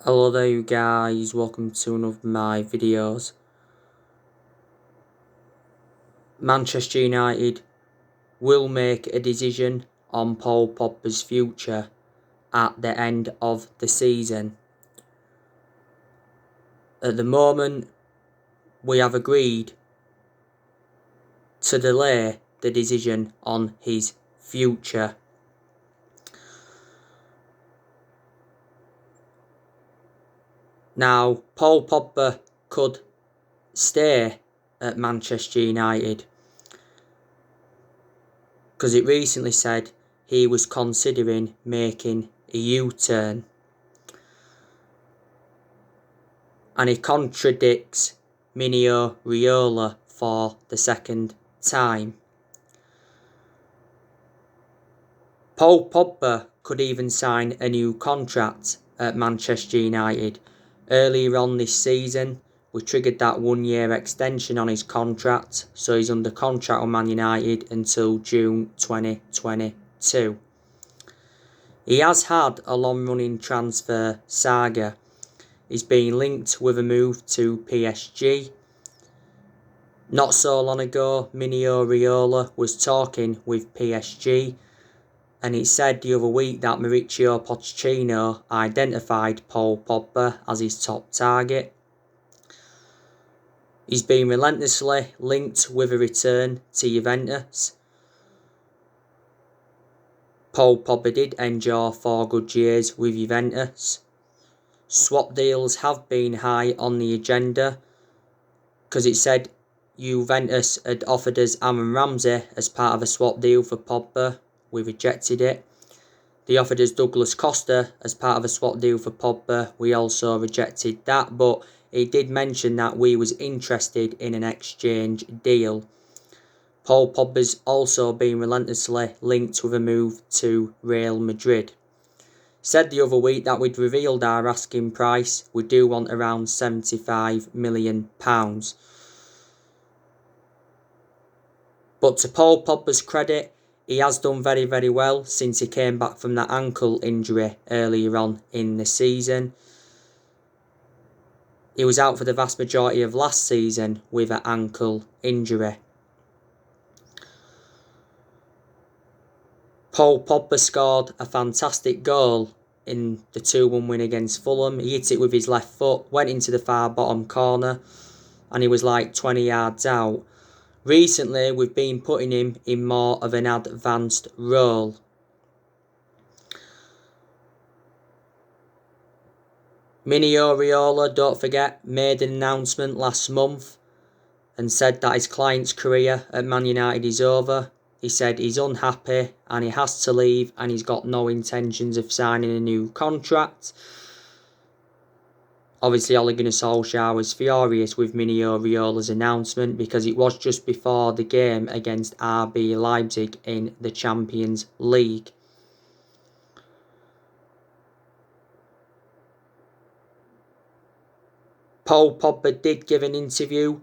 Hello there you guys, welcome to one of my videos. Manchester United will make a decision on Paul Pogba's future at the end of the season. At the moment, we have agreed to delay the decision on his future. Now, Paul Pogba could stay at Manchester United because it recently said he was considering making a U-turn. And he contradicts Mino Raiola for the second time. Paul Pogba could even sign a new contract at Manchester United. Earlier on this season, we triggered that 1-year extension on his contract, so he's under contract with Man United until June 2022. He has had a long-running transfer saga. He's been linked with a move to PSG. Not so long ago, Mino Raiola was talking with PSG, and it said the other week that Mauricio Pochettino identified Paul Pogba as his top target. He's been relentlessly linked with a return to Juventus. Paul Pogba did endure 4 good years with Juventus. Swap deals have been high on the agenda because it said Juventus had offered us Aaron Ramsey as part of a swap deal for Pogba. We rejected it. They offered us Douglas Costa as part of a swap deal for Pogba. We also rejected that, but it did mention that we was interested in an exchange deal. Paul Pogba's also been relentlessly linked with a move to Real Madrid. Said the other week that we'd revealed our asking price. We do want around £75 million. But to Paul Pogba's credit, he has done very, very well since he came back from that ankle injury earlier on in the season. He was out for the vast majority of last season with an ankle injury. Paul Pogba scored a fantastic goal in the 2-1 win against Fulham. He hit it with his left foot, went into the far bottom corner, and he was like 20 yards out. Recently, we've been putting him in more of an advanced role. Mino Raiola, don't forget, made an announcement last month and said that his client's career at Man United is over. He said he's unhappy and he has to leave and he's got no intentions of signing a new contract. Obviously, Ole Gunnar Solskjaer was furious with Mino Raiola's announcement because it was just before the game against RB Leipzig in the Champions League. Paul Pogba did give an interview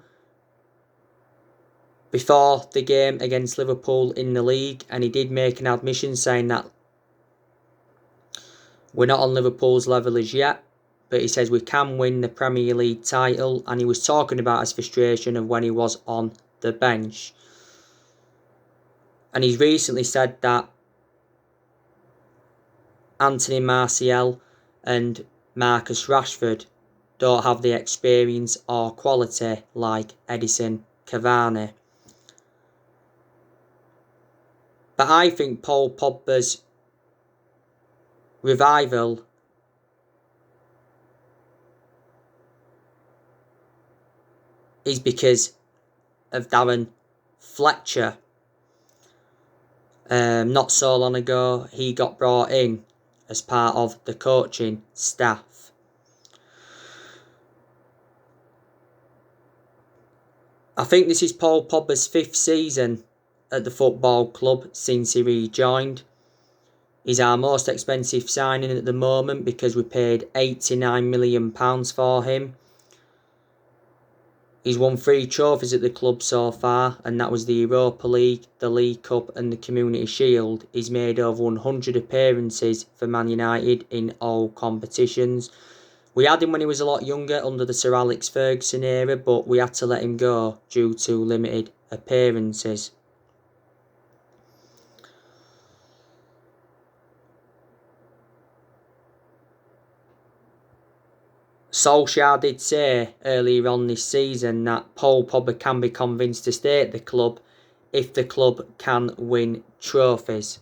before the game against Liverpool in the league, and he did make an admission saying that we're not on Liverpool's level as yet, but he says we can win the Premier League title, and he was talking about his frustration of when he was on the bench. And he's recently said that Anthony Martial and Marcus Rashford don't have the experience or quality like Edison Cavani. But I think Paul Pogba's revival is because of Darren Fletcher. Not so long ago, he got brought in as part of the coaching staff. I think this is Paul Pogba's 5th season at the football club since he rejoined. He's our most expensive signing at the moment because we paid £89 million for him. He's won 3 trophies at the club so far, and that was the Europa League, the League Cup and the Community Shield. He's made over 100 appearances for Man United in all competitions. We had him when he was a lot younger under the Sir Alex Ferguson era, but we had to let him go due to limited appearances. Solskjaer did say earlier on this season that Paul Pogba can be convinced to stay at the club if the club can win trophies.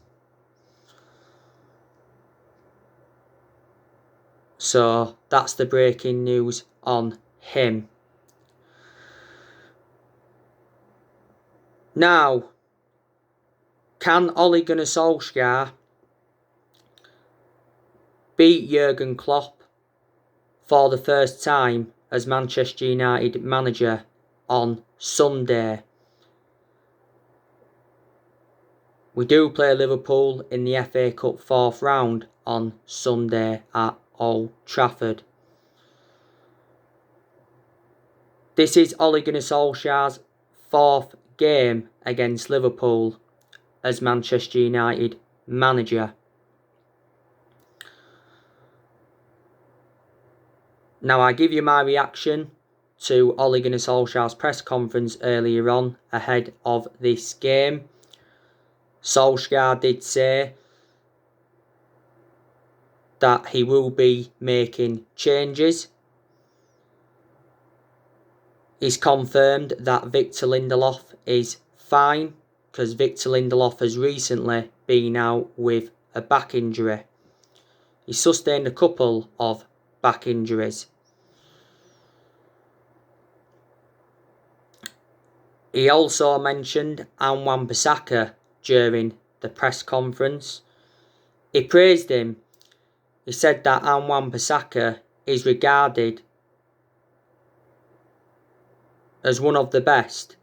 So that's the breaking news on him. Now, can Ole Gunnar Solskjaer beat Jurgen Klopp for the first time as Manchester United manager on Sunday? We do play Liverpool in the FA Cup 4th round on Sunday at Old Trafford. This is Ole Gunnar Solskjaer's 4th game against Liverpool as Manchester United manager. Now I give you my reaction to Ole Gunnar Solskjaer's press conference earlier on ahead of this game. Solskjaer did say that he will be making changes. He's confirmed that Victor Lindelof is fine because Victor Lindelof has recently been out with a back injury. He sustained a couple of back injuries. He also mentioned Wan-Bissaka during the press conference. He praised him. He said that Wan-Bissaka is regarded as one of the best.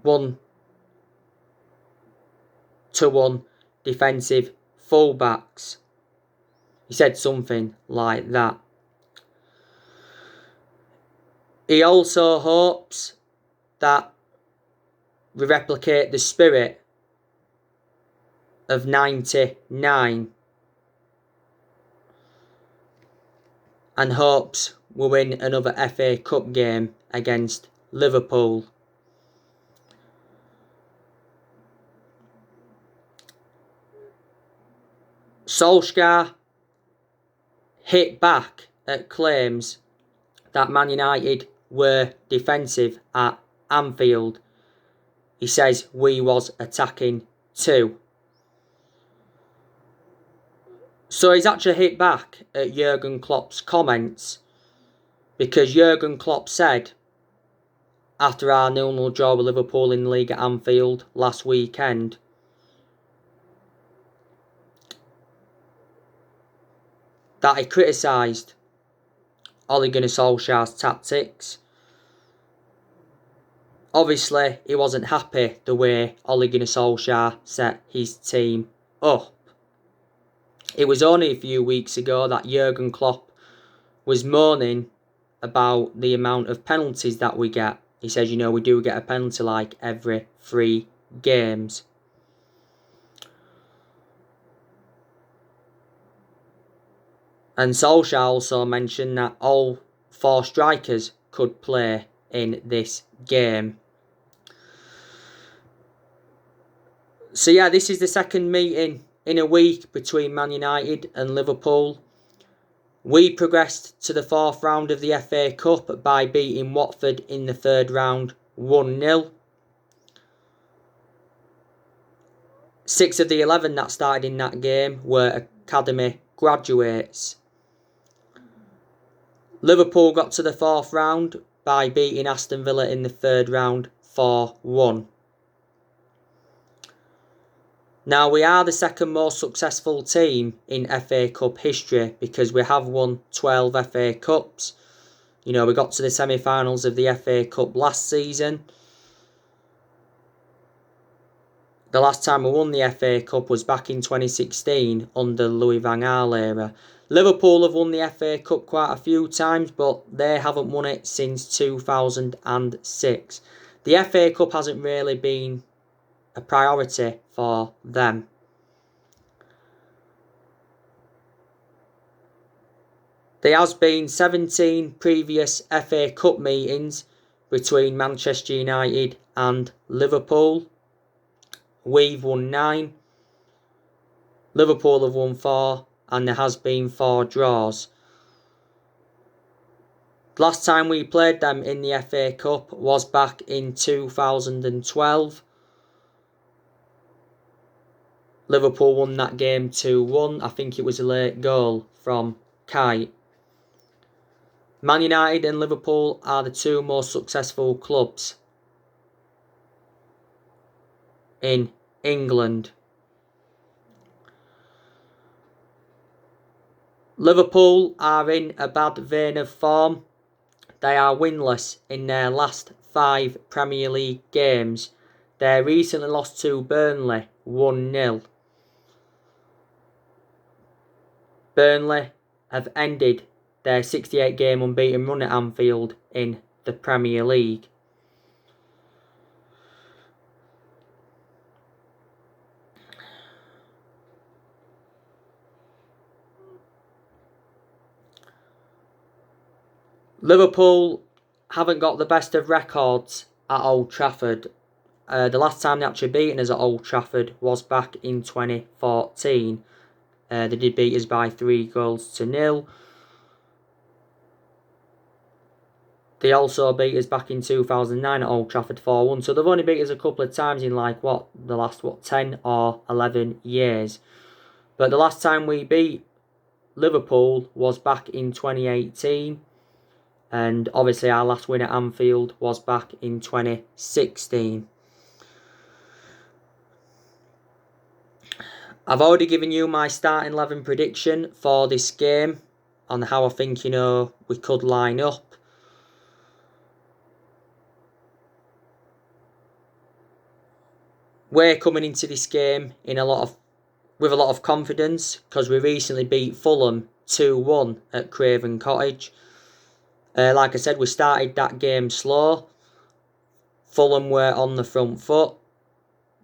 One-to-one defensive fullbacks. He said something like that. He also hopes that we replicate the spirit of '99 and hopes we'll win another FA Cup game against Liverpool. Solskjaer hit back at claims that Man United were defensive at Anfield. He says we was attacking too. So he's actually hit back at Jurgen Klopp's comments, because Jurgen Klopp said after our 0-0 draw with Liverpool in the league at Anfield last weekend that he criticised Ole Gunnar Solskjaer's tactics. Obviously, he wasn't happy the way Ole Gunnar Solskjaer set his team up. It was only a few weeks ago that Jurgen Klopp was moaning about the amount of penalties that we get. He says, we do get a penalty like every 3 games. And Solskjaer also mentioned that all 4 strikers could play in this game. So yeah, this is the second meeting in a week between Man United and Liverpool. We progressed to the 4th round of the FA Cup by beating Watford in the 3rd round 1-0. 6 of the 11 that started in that game were academy graduates. Liverpool got to the 4th round by beating Aston Villa in the 3rd round 4-1. Now, we are the second most successful team in FA Cup history because we have won 12 FA Cups. We got to the semi-finals of the FA Cup last season. The last time we won the FA Cup was back in 2016 under Louis van Gaal era. Liverpool have won the FA Cup quite a few times, but they haven't won it since 2006. The FA Cup hasn't really been a priority for them. There has been 17 previous FA Cup meetings between Manchester United and Liverpool. We've won 9. Liverpool have won 4, and there has been 4 draws. Last time we played them in the FA Cup was back in 2012. Liverpool won that game 2-1. I think it was a late goal from Kite. Man United and Liverpool are the 2 most successful clubs in England. Liverpool are in a bad vein of form. They are winless in their last 5 Premier League games. They recently lost to Burnley 1-0. Burnley have ended their 68-game unbeaten run at Anfield in the Premier League. Liverpool haven't got the best of records at Old Trafford. The last time they actually beaten us at Old Trafford was back in 2014. They did beat us by 3-0. They also beat us back in 2009 at Old Trafford 4-1. So they've only beat us a couple of times in the last 10 or 11 years. But the last time we beat Liverpool was back in 2018. And obviously our last win at Anfield was back in 2016. I've already given you my starting 11 prediction for this game on how I think, we could line up. We're coming into this game with a lot of confidence because we recently beat Fulham 2-1 at Craven Cottage. Like I said, we started that game slow. Fulham were on the front foot.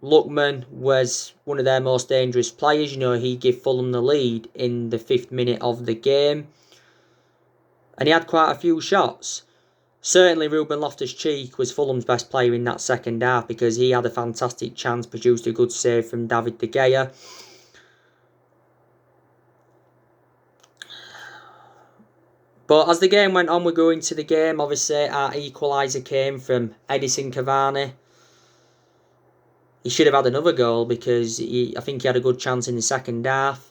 Lookman was one of their most dangerous players. He gave Fulham the lead in the 5th minute of the game. And he had quite a few shots. Certainly Ruben Loftus-Cheek was Fulham's best player in that second half because he had a fantastic chance, produced a good save from David De Gea. But as the game went on, we grew into the game. Obviously, our equaliser came from Edison Cavani. He should have had another goal because I think he had a good chance in the second half.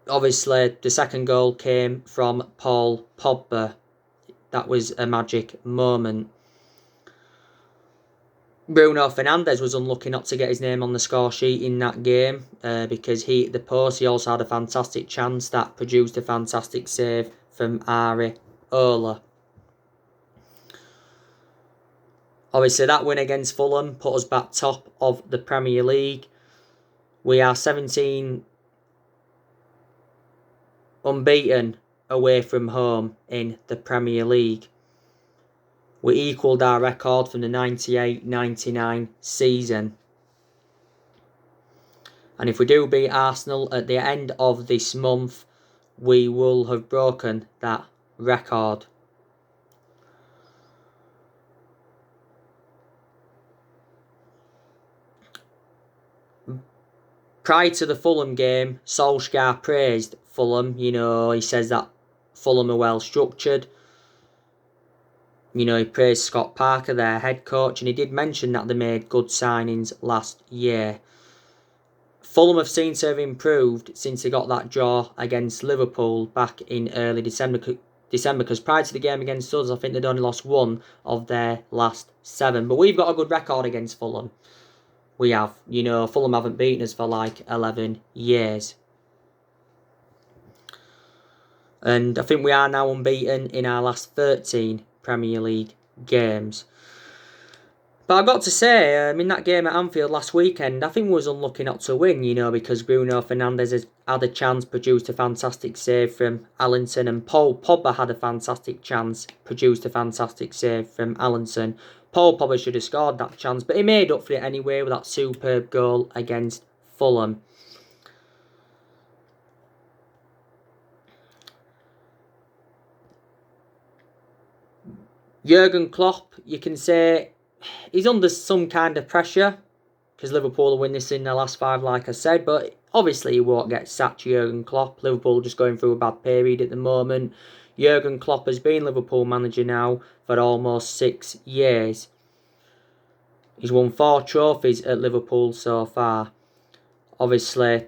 Obviously, the second goal came from Paul Pogba. That was a magic moment. Bruno Fernandes was unlucky not to get his name on the score sheet in that game because he hit the post. He also had a fantastic chance that produced a fantastic save from Ari Ola. Obviously, that win against Fulham put us back top of the Premier League. We are 17 unbeaten away from home in the Premier League. We equalled our record from the 98-99 season. And if we do beat Arsenal at the end of this month, we will have broken that record. Prior to the Fulham game, Solskjaer praised Fulham. He says that Fulham are well structured. He praised Scott Parker, their head coach, and he did mention that they made good signings last year. Fulham have seemed to have improved since they got that draw against Liverpool back in early December because prior to the game against us, I think they'd only lost 1 of their last 7. But we've got a good record against Fulham. We have. Fulham haven't beaten us for 11 years. And I think we are now unbeaten in our last 13 Premier League games. But I've got to say, in that game at Anfield last weekend, I think we was unlucky not to win, because Bruno Fernandes has had a chance, produced a fantastic save from Allinson, and Paul Pogba had a fantastic chance, produced a fantastic save from Allinson. Paul Pogba should have scored that chance, but he made up for it anyway with that superb goal against Fulham. Jurgen Klopp, you can say he's under some kind of pressure because Liverpool will win this in their last 5, like I said, but obviously he won't get sacked, Jurgen Klopp. Liverpool just going through a bad period at the moment. Jurgen Klopp has been Liverpool manager now for almost 6 years. He's won 4 trophies at Liverpool so far. Obviously,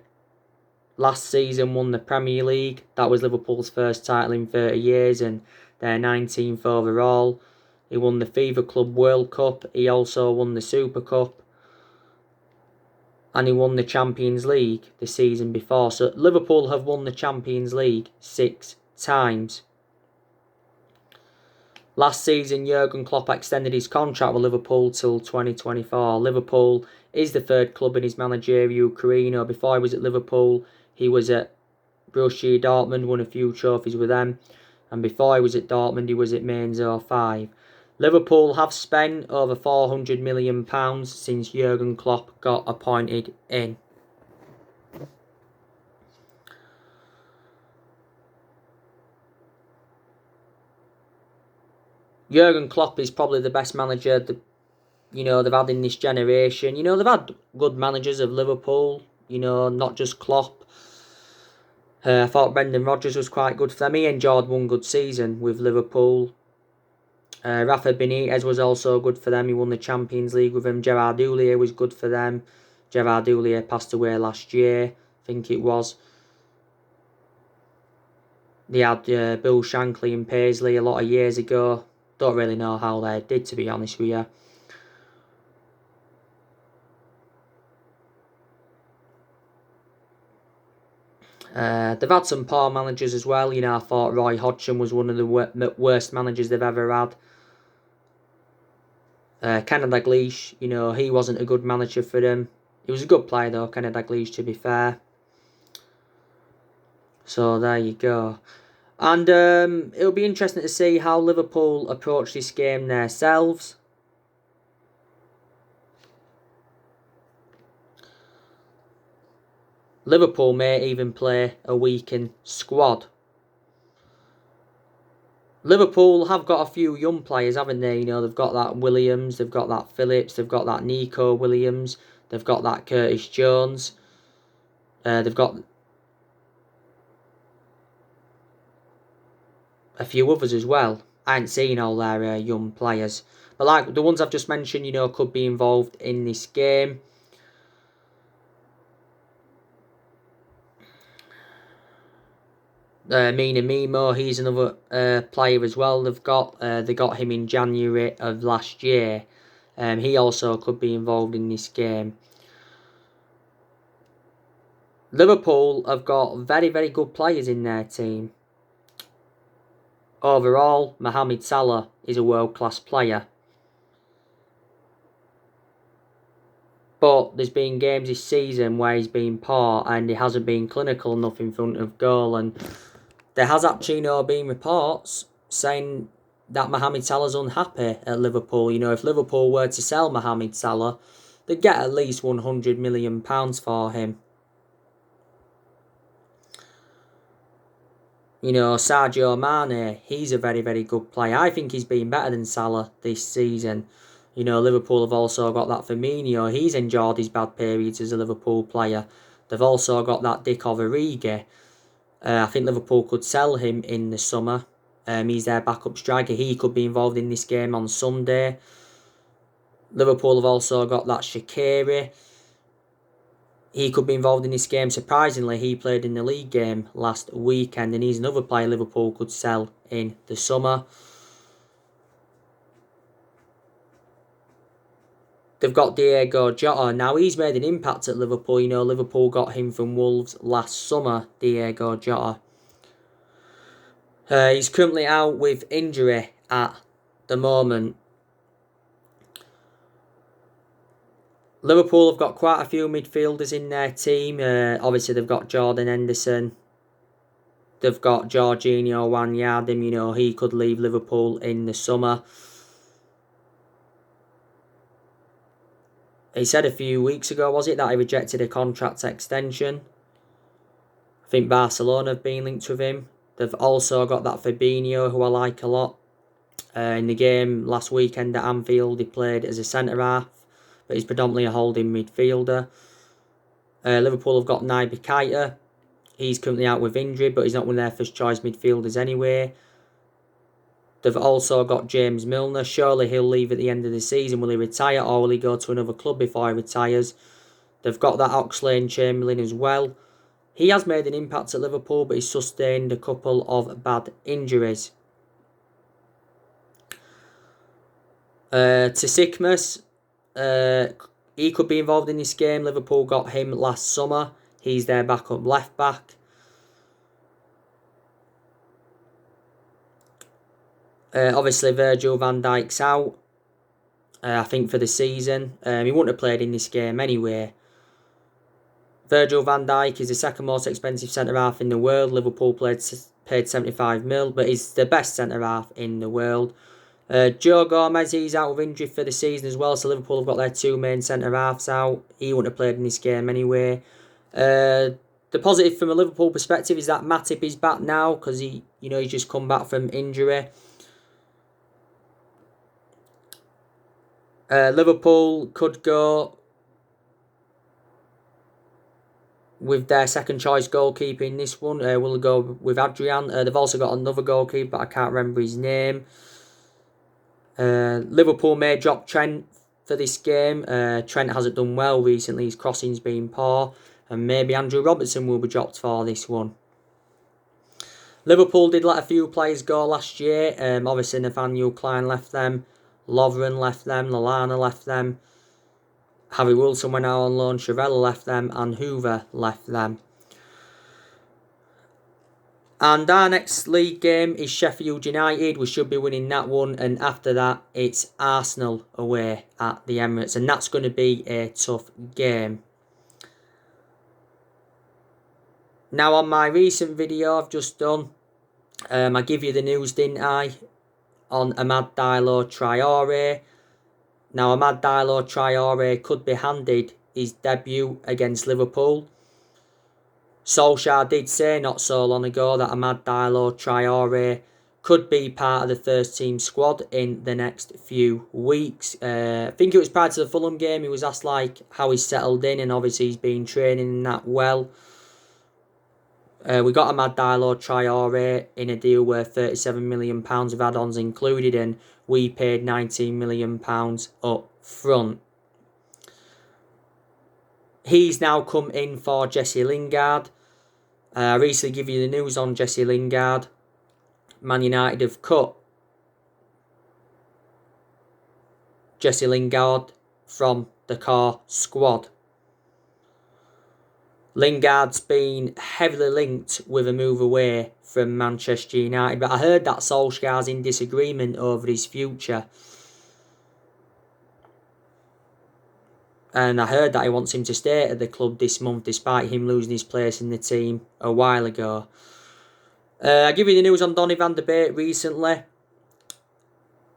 last season won the Premier League. That was Liverpool's first title in 30 years and their 19th overall. He won the FIFA Club World Cup. He also won the Super Cup. And he won the Champions League the season before. So Liverpool have won the Champions League 6 times. Last season, Jurgen Klopp extended his contract with Liverpool till 2024. Liverpool is the 3rd club in his managerial career. Before he was at Liverpool, he was at Borussia Dortmund, won a few trophies with them. And before he was at Dortmund, he was at Mainz 05. Liverpool have spent over £400 million since Jurgen Klopp got appointed in. Jurgen Klopp is probably the best manager they've had in this generation. They've had good managers of Liverpool, not just Klopp. I thought Brendan Rodgers was quite good for them. He enjoyed one good season with Liverpool. Rafa Benitez was also good for them. He won the Champions League with them. Gerard Houllier was good for them. Gerard Houllier passed away last year, I think it was. They had Bill Shankly and Paisley a lot of years ago. Don't really know how they did, to be honest with you. They've had some poor managers as well. I thought Roy Hodgson was one of the worst managers they've ever had. Kenneth Dalglish, he wasn't a good manager for them. He was a good player though, Kenneth Dalglish, to be fair. So there you go. And it'll be interesting to see how Liverpool approach this game themselves. Liverpool may even play a weakened squad. Liverpool have got a few young players, haven't they? They've got that Williams, they've got that Phillips, they've got that Nico Williams, they've got that Curtis Jones. They've got a few others as well. I ain't seen all their young players. But like the ones I've just mentioned, could be involved in this game. Mina Mimo, he's another player as well. They got him in January of last year. He also could be involved in this game. Liverpool have got very, very good players in their team. Overall, Mohamed Salah is a world-class player. But there's been games this season where he's been poor and he hasn't been clinical enough in front of goal. And there has actually been reports saying that Mohamed Salah's unhappy at Liverpool. If Liverpool were to sell Mohamed Salah, they'd get at least £100 million for him. Sadio Mane, he's a very, very good player. I think he's been better than Salah this season. Liverpool have also got that Firmino. He's enjoyed his bad periods as a Liverpool player. They've also got that Divock Origi. I think Liverpool could sell him in the summer. He's their backup striker. He could be involved in this game on Sunday. Liverpool have also got that Shaqiri. He could be involved in this game. Surprisingly, he played in the league game last weekend, and he's another player Liverpool could sell in the summer. They've got Diego Jota. Now, he's made an impact at Liverpool. Liverpool got him from Wolves last summer, Diego Jota. He's currently out with injury at the moment. Liverpool have got quite a few midfielders in their team. Obviously, they've got Jordan Henderson. They've got Jorginho Wijnaldum. He could leave Liverpool in the summer. He said a few weeks ago, was it, that he rejected a contract extension. I think Barcelona have been linked with him. They've also got that Fabinho, who I like a lot. In the game last weekend at Anfield, he played as a centre-half, but he's predominantly a holding midfielder. Liverpool have got Naby Keita. He's currently out with injury, but he's not one of their first choice midfielders anyway. They've also got James Milner. Surely he'll leave at the end of the season. Will he retire, or will he go to another club before he retires? They've got that Oxlade-Chamberlain as well. He has made an impact at Liverpool, but he's sustained a couple of bad injuries. Tsikmas, he could be involved in this game. Liverpool got him last summer. He's their backup left back. Obviously, Virgil van Dijk's out. I think for the season. He wouldn't have played in this game anyway. Virgil van Dijk is the second most expensive centre-half in the world. Liverpool paid 75 mil, but he's the best centre-half in the world. Joe Gomez, he's out of injury for the season as well, so Liverpool have got their two main centre-halves out. He wouldn't have played in this game anyway. The positive from a Liverpool perspective is that Matip is back now, because he's just come back from injury. Liverpool could go with their second choice goalkeeper in this one. We'll go with Adrian. They've also got another goalkeeper, but I can't remember his name. Liverpool may drop Trent for this game. Trent hasn't done well recently. His crossing's been poor. And maybe Andrew Robertson will be dropped for this one. Liverpool did let a few players go last year. Obviously, Nathaniel Klein left them. Lovren left them. Lallana left them. Harry Wilson went out on loan. Chirella left them. And Hoover left them. And our next league game is Sheffield United. We should be winning that one. And after that, it's Arsenal away at the Emirates. And that's going to be a tough game. Now, on my recent video I've just done, I give you the news, didn't I, on Amad Diallo Traore. Now, Amad Diallo Traore could be handed his debut against Liverpool. Solskjaer did say not so long ago that Amad Diallo Traore could be part of the first team squad in the next few weeks. I think it was prior to the Fulham game. He was asked how he's settled in, and obviously he's been training that well. We got Amad Diallo Traore in a deal worth £37 million of add-ons included, and we paid £19 million up front. He's now come in for Jesse Lingard. I recently give you the news on Jesse Lingard. Man United have cut Jesse Lingard from the core squad. Lingard's been heavily linked with a move away from Manchester United, but I heard that Solskjaer's in disagreement over his future. And I heard that he wants him to stay at the club this month, despite him losing his place in the team a while ago. I give you the news on Donny van de Beek recently.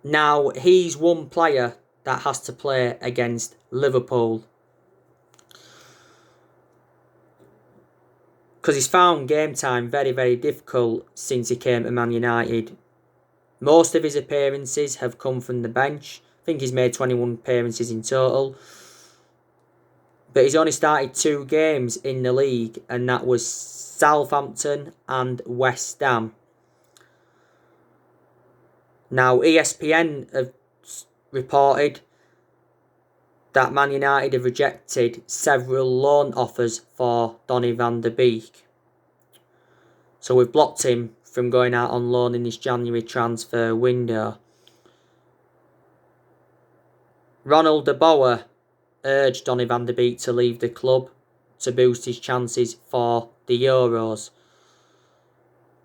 Now, he's one player that has to play against Liverpool, because he's found game time very, very difficult since he came to Man United. Most of his appearances have come from the bench. I think he's made 21 appearances in total. But he's only started 2 games in the league, and that was Southampton and West Ham. Now, ESPN have reported that Man United have rejected several loan offers for Donny van de Beek. So we've blocked him from going out on loan in this January transfer window. Ronald de Boer urged Donny van de Beek to leave the club to boost his chances for the Euros.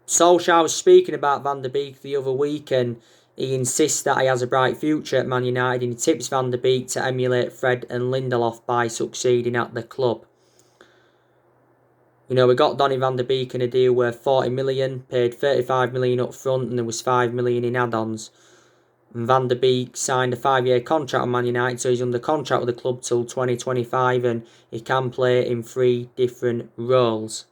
Solskjaer was speaking about Van de Beek the other week, and he insists that he has a bright future at Man United, and he tips Van de Beek to emulate Fred and Lindelof by succeeding at the club. We got Donny van de Beek in a deal worth 40 million, paid 35 million up front, and there was 5 million in add-ons. And Van de Beek signed a 5-year contract on Man United, so he's under contract with the club till 2025, and he can play in 3 different roles.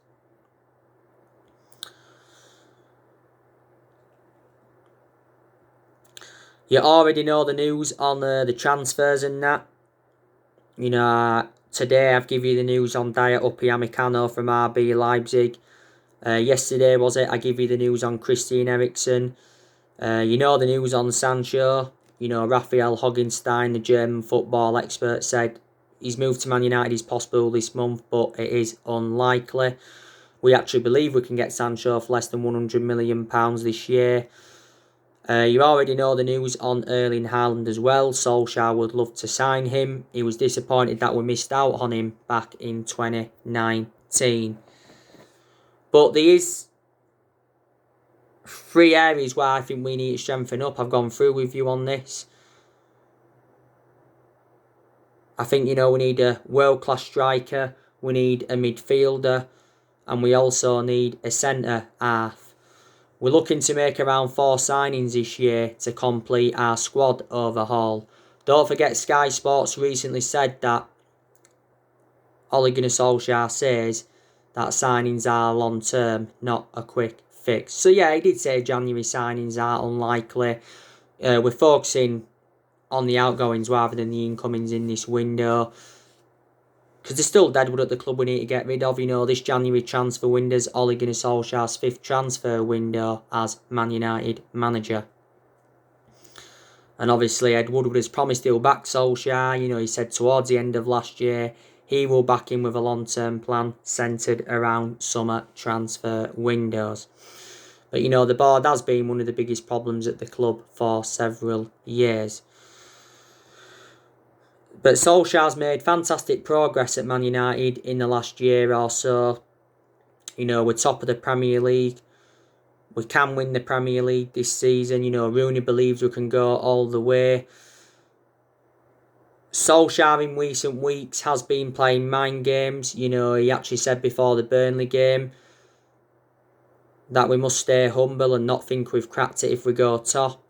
You already know the news on the transfers and that. You know, today I've given you the news on Dayot Upamecano from RB Leipzig. Yesterday, was it? I give you the news on Christian Eriksen. You know the news on Sancho. You know, Raphael Hoggenstein, the German football expert, said his move to Man United is possible this month, but it is unlikely. We actually believe we can get Sancho for less than £100 million this year. You already know the news on Erling Haaland as well. Solskjaer would love to sign him. He was disappointed that we missed out on him back in 2019. But there is 3 areas where I think we need to strengthen up. I've gone through with you on this. I think, you know, we need a world-class striker. We need a midfielder. And we also need a centre-half. We're looking to make around 4 signings this year to complete our squad overhaul. Don't forget, Sky Sports recently said that Ole Gunnar Solskjaer says that signings are long-term, not a quick fix. So yeah, he did say January signings are unlikely. We're focusing on the outgoings rather than the incomings in this window. Because there's still deadwood at the club we need to get rid of. You know, this January transfer window is Ole Gunnar Solskjaer's 5th transfer window as Man United manager. And obviously Ed Woodward has promised he'll back Solskjaer. You know, he said towards the end of last year he will back him with a long-term plan centred around summer transfer windows. But, you know, the board has been one of the biggest problems at the club for several years. But Solskjaer's made fantastic progress at Man United in the last year or so. You know, we're top of the Premier League. We can win the Premier League this season. You know, Rooney believes we can go all the way. Solskjaer in recent weeks has been playing mind games. You know, he actually said before the Burnley game that we must stay humble and not think we've cracked it if we go top.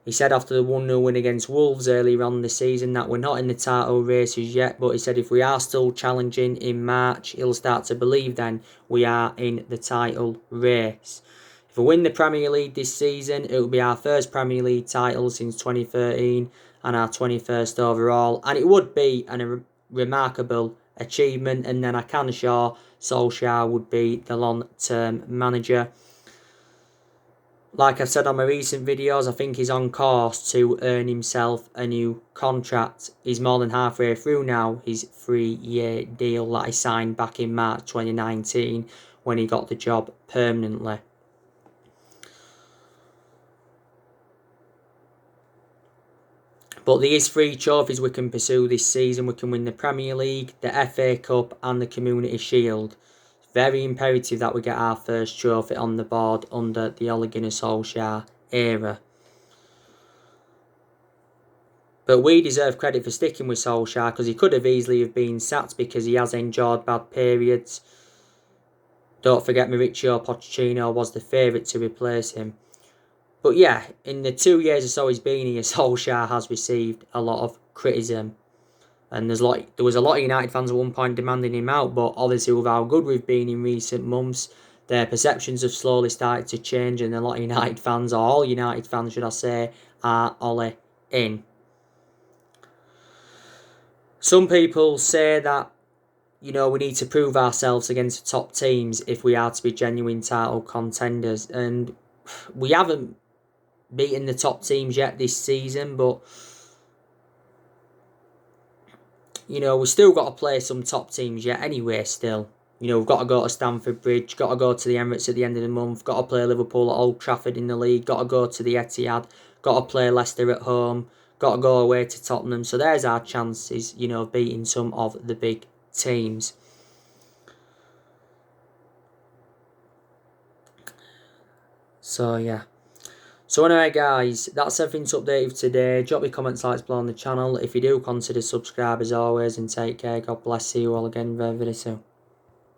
He said after the 1-0 win against Wolves earlier on in the season that we're not in the title races yet, but he said if we are still challenging in March, he'll start to believe then we are in the title race. If we win the Premier League this season, it will be our first Premier League title since 2013 and our 21st overall, and it would be a remarkable achievement, and then I can assure Solskjaer would be the long-term manager. Like I've said on my recent videos, I think he's on course to earn himself a new contract. He's more than halfway through now his 3-year deal that he signed back in March 2019 when he got the job permanently. But there is 3 trophies we can pursue this season. We can win the Premier League, the FA Cup and the Community Shield. Very imperative that we get our first trophy on the board under the Ole Gunnar Solskjaer era. But we deserve credit for sticking with Solskjaer because he could have easily have been sacked because he has endured bad periods. Don't forget Mauricio Pochettino was the favourite to replace him. But yeah, in the 2 years or so he's been here, Solskjaer has received a lot of criticism. And there was a lot of United fans at one point demanding him out, but obviously with how good we've been in recent months, their perceptions have slowly started to change, and a lot of United fans, or all United fans should I say, are Ole in. Some people say that, you know, we need to prove ourselves against the top teams if we are to be genuine title contenders, and we haven't beaten the top teams yet this season, but you know, we've still got to play some top teams yet anyway still. You know, we've got to go to Stamford Bridge, got to go to the Emirates at the end of the month, got to play Liverpool at Old Trafford in the league, got to go to the Etihad, got to play Leicester at home, got to go away to Tottenham. So there's our chances, you know, of beating some of the big teams. So yeah. So anyway guys, that's everything to update you today. Drop your comments, likes below on the channel. If you do, consider subscribe as always, and take care. God bless you all again very, very soon.